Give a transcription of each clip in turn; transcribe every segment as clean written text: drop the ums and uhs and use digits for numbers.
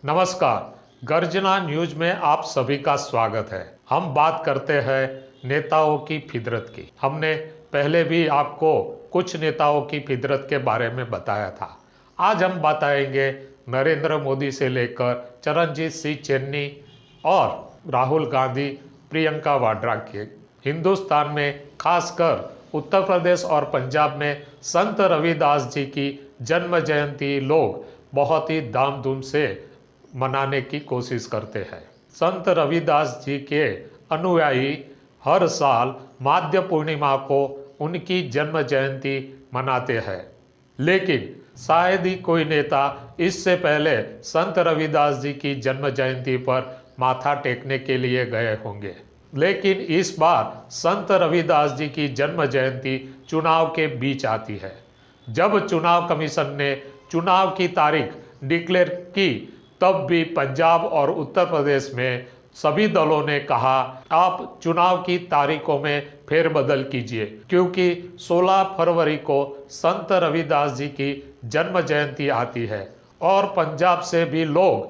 नमस्कार। गर्जना न्यूज में आप सभी का स्वागत है। हम बात करते हैं नेताओं की फितरत की। हमने पहले भी आपको कुछ नेताओं की फितरत के बारे में बताया था। आज हम बताएंगे नरेंद्र मोदी से लेकर चरणजीत सिंह चन्नी और राहुल गांधी, प्रियंका वाड्रा के। हिंदुस्तान में खासकर उत्तर प्रदेश और पंजाब में संत रविदास जी की जन्म जयंती लोग बहुत ही धामधूम से मनाने की कोशिश करते हैं। संत रविदास जी के अनुयायी हर साल माध्य पूर्णिमा को उनकी जन्म जयंती मनाते हैं, लेकिन शायद ही कोई नेता इससे पहले संत रविदास जी की जन्म जयंती पर माथा टेकने के लिए गए होंगे। लेकिन इस बार संत रविदास जी की जन्म जयंती चुनाव के बीच आती है। जब चुनाव कमीशन ने चुनाव की तारीख डिक्लेयर की, तब भी पंजाब और उत्तर प्रदेश में सभी दलों ने कहा आप चुनाव की तारीखों में फेरबदल कीजिए, क्योंकि 16 फरवरी को संत रविदास जी की जन्म जयंती आती है और पंजाब से भी लोग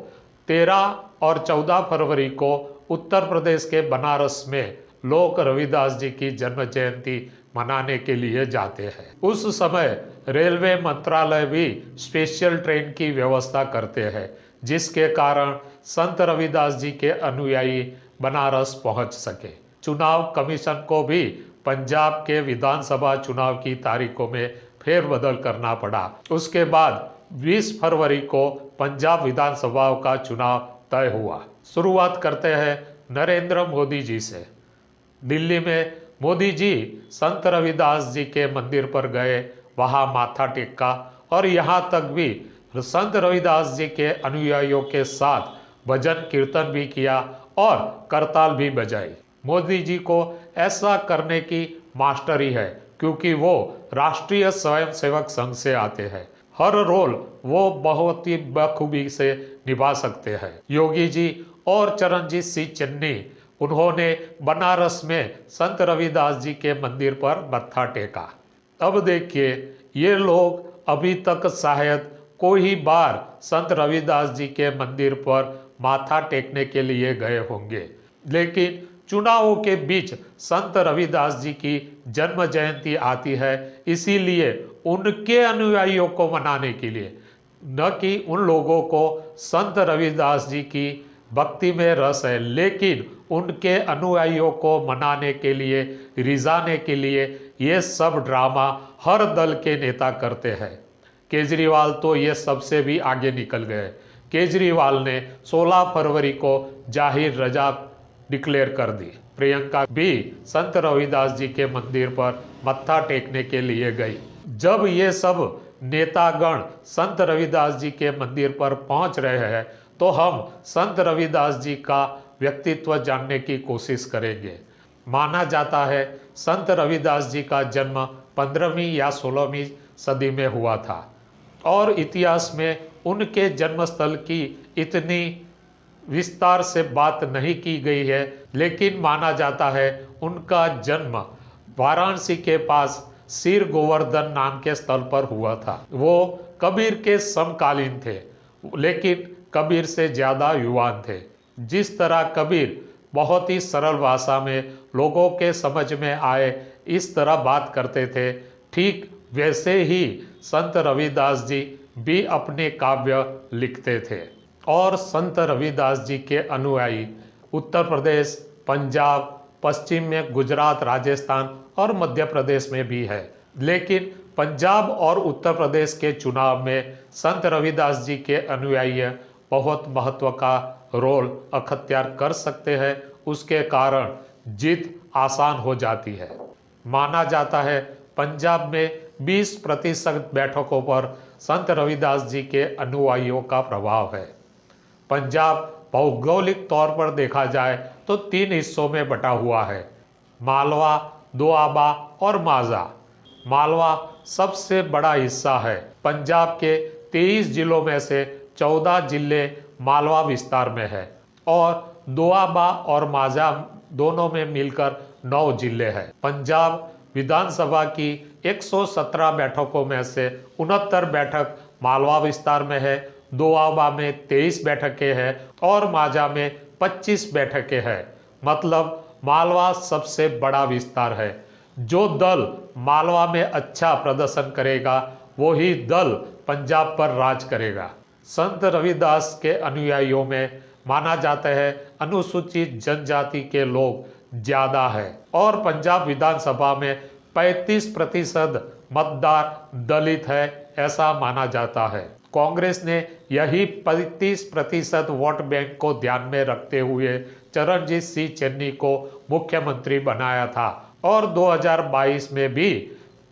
13 और 14 फरवरी को उत्तर प्रदेश के बनारस में लोग रविदास जी की जन्म जयंती मनाने के लिए जाते हैं। उस समय रेलवे मंत्रालय भी स्पेशल ट्रेन की व्यवस्था करते हैं, जिसके कारण संत रविदास जी के अनुयायी बनारस पहुंच सके। चुनाव कमीशन को भी पंजाब के विधानसभा चुनाव की तारीखों में फेरबदल करना पड़ा। उसके बाद 20 फरवरी को पंजाब विधानसभा का चुनाव तय हुआ। शुरुआत करते हैं नरेंद्र मोदी जी से। दिल्ली में मोदी जी संत रविदास जी के मंदिर पर गए, वहां माथा टेका और यहां तक भी संत रविदास जी के अनुयायियों के साथ भजन कीर्तन भी किया और करताल भी बजाई। मोदी जी को ऐसा करने की मास्टरी है, क्योंकि वो राष्ट्रीय स्वयंसेवक संघ से आते हैं। हर रोल वो बहुत ही बखूबी से निभा सकते हैं। योगी जी और चरणजीत सिंह चन्नी, उन्होंने बनारस में संत रविदास जी के मंदिर पर मत्था टेका। अब देखिए, ये लोग अभी तक शायद कोई ही बार संत रविदास जी के मंदिर पर माथा टेकने के लिए गए होंगे, लेकिन चुनावों के बीच संत रविदास जी की जन्म जयंती आती है, इसीलिए उनके अनुयायियों को मनाने के लिए, न कि उन लोगों को संत रविदास जी की भक्ति में रस है, लेकिन उनके अनुयायियों को मनाने के लिए, रिझाने के लिए ये सब ड्रामा हर दल के नेता करते हैं। केजरीवाल तो ये सबसे भी आगे निकल गए। केजरीवाल ने 16 फरवरी को जाहिर रजा डिक्लेयर कर दी। प्रियंका भी संत रविदास जी के मंदिर पर मत्था टेकने के लिए गई। जब ये सब नेतागण संत रविदास जी के मंदिर पर पहुंच रहे हैं, तो हम संत रविदास जी का व्यक्तित्व जानने की कोशिश करेंगे। माना जाता है संत रविदास जी का जन्म 15वीं या 16वीं सदी में हुआ था और इतिहास में उनके जन्मस्थल की इतनी विस्तार से बात नहीं की गई है, लेकिन माना जाता है उनका जन्म वाराणसी के पास सिर गोवर्धन नाम के स्थल पर हुआ था। वो कबीर के समकालीन थे, लेकिन कबीर से ज़्यादा युवान थे। जिस तरह कबीर बहुत ही सरल भाषा में लोगों के समझ में आए इस तरह बात करते थे, ठीक वैसे ही संत रविदास जी भी अपने काव्य लिखते थे। और संत रविदास जी के अनुयायी उत्तर प्रदेश, पंजाब, पश्चिम में गुजरात, राजस्थान और मध्य प्रदेश में भी है। लेकिन पंजाब और उत्तर प्रदेश के चुनाव में संत रविदास जी के अनुयायी बहुत महत्व का रोल अख्तियार कर सकते हैं। उसके कारण जीत आसान हो जाती है। माना जाता है पंजाब में 20% बैठकों पर संत रविदास जी के अनुयायियों का प्रभाव है। पंजाब भौगोलिक तौर पर देखा जाए तो 3 हिस्सों में बटा हुआ है, मालवा, दोआबा और माझा। मालवा सबसे बड़ा हिस्सा है। पंजाब के 23 जिलों में से 14 जिले मालवा विस्तार में है और दोआबा और माझा दोनों में मिलकर 9 जिले हैं। पंजाब विधानसभा की 117 बैठकों में से 69 बैठक मालवा विस्तार में है, दोआबा में 23 बैठकें हैं और माझा में 25 बैठकें हैं। मतलब मालवा सबसे बड़ा विस्तार है। जो दल मालवा में अच्छा प्रदर्शन करेगा वही दल पंजाब पर राज करेगा। संत रविदास के अनुयायियों में माना जाता है अनुसूचित जनजाति के लोग ज्यादा है और पंजाब विधानसभा में 35% मतदार दलित है, ऐसा माना जाता है। कांग्रेस ने यही 35% वोट बैंक को ध्यान में रखते हुए चरणजीत सिंह चन्नी को मुख्यमंत्री बनाया था और 2022 में भी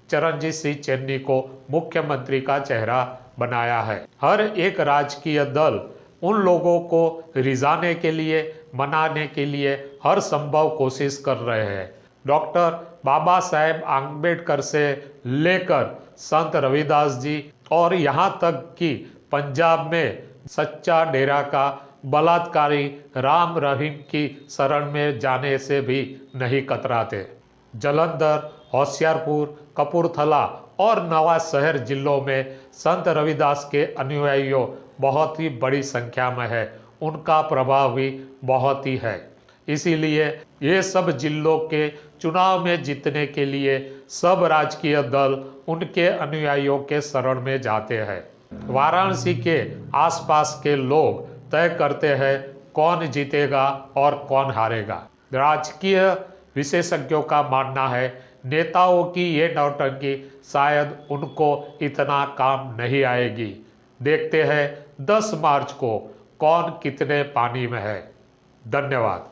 चरणजीत सिंह चन्नी को मुख्यमंत्री का चेहरा बनाया है। हर एक राजकीय दल उन लोगों को रिझाने के लिए, मनाने के लिए हर संभव कोशिश कर रहे हैं। डॉक्टर बाबा साहेब आम्बेडकर से लेकर संत रविदास जी और यहाँ तक कि पंजाब में सच्चा डेरा का बलात्कारी राम रहीम की शरण में जाने से भी नहीं कतराते। जालंधर, होशियारपुर, कपूरथला और नवांशहर जिलों में संत रविदास के अनुयायियों बहुत ही बड़ी संख्या में है। उनका प्रभाव भी बहुत ही है। इसीलिए ये सब जिलों के चुनाव में जीतने के लिए सब राजकीय दल उनके अनुयायियों के शरण में जाते हैं। वाराणसी के आसपास के लोग तय करते हैं कौन जीतेगा और कौन हारेगा। राजकीय विशेषज्ञों का मानना है नेताओं की ये नौटंकी शायद उनको इतना काम नहीं आएगी। देखते हैं 10 मार्च को कौन कितने पानी में है। धन्यवाद।